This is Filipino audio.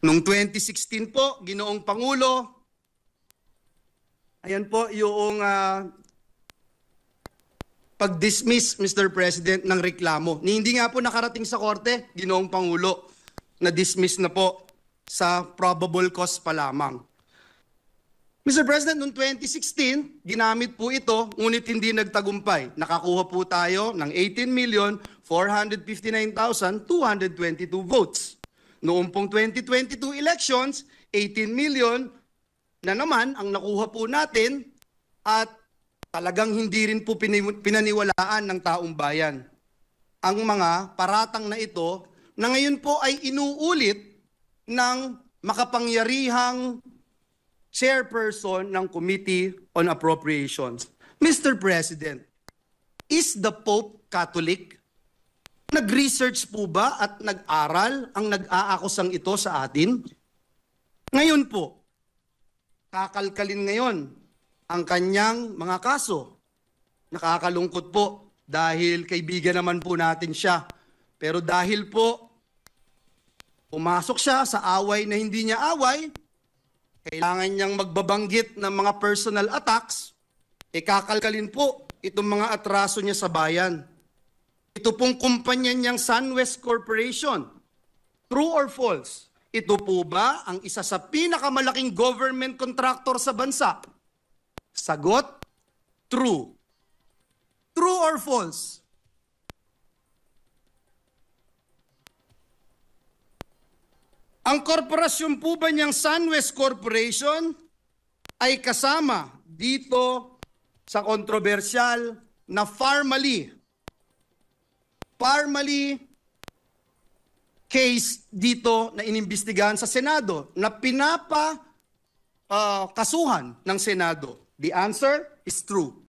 Noong 2016 po, Ginoong Pangulo, ayan po yung pag-dismiss, Mr. President, ng reklamo. Hindi nga po nakarating sa korte, Ginoong Pangulo, na-dismiss na po sa probable cause pa lamang. Mr. President, noong 2016, ginamit po ito, ngunit hindi nagtagumpay. Nakakuha po tayo ng 18,459,222 votes. Noong pong 2022 elections, 18 million na naman ang nakuha po natin at talagang hindi rin po pinaniwalaan ng taong bayan ang mga paratang na ito na ngayon po ay inuulit ng makapangyarihang chairperson ng Committee on Appropriations. Mr. President, is the Pope Catholic? Nag-research po ba at nag-aral ang nag-aakusang ito sa atin? Ngayon po, kakalkalin ngayon ang kanyang mga kaso. Nakakalungkot po dahil kaibigan naman po natin siya. Pero dahil po pumasok siya sa away na hindi niya away, kailangan niyang magbabanggit ng mga personal attacks, kakalkalin po itong mga atraso niya sa bayan. Ito pong kumpanya niyang SunWest Corporation. True or false? Ito po ba ang isa sa pinakamalaking government contractor sa bansa? Sagot, true. True or false? Ang korporasyon po ba niyang SunWest Corporation ay kasama dito sa kontrobersyal na Parmalee case dito na inimbestigahan sa Senado na kasuhan ng Senado? The answer is true.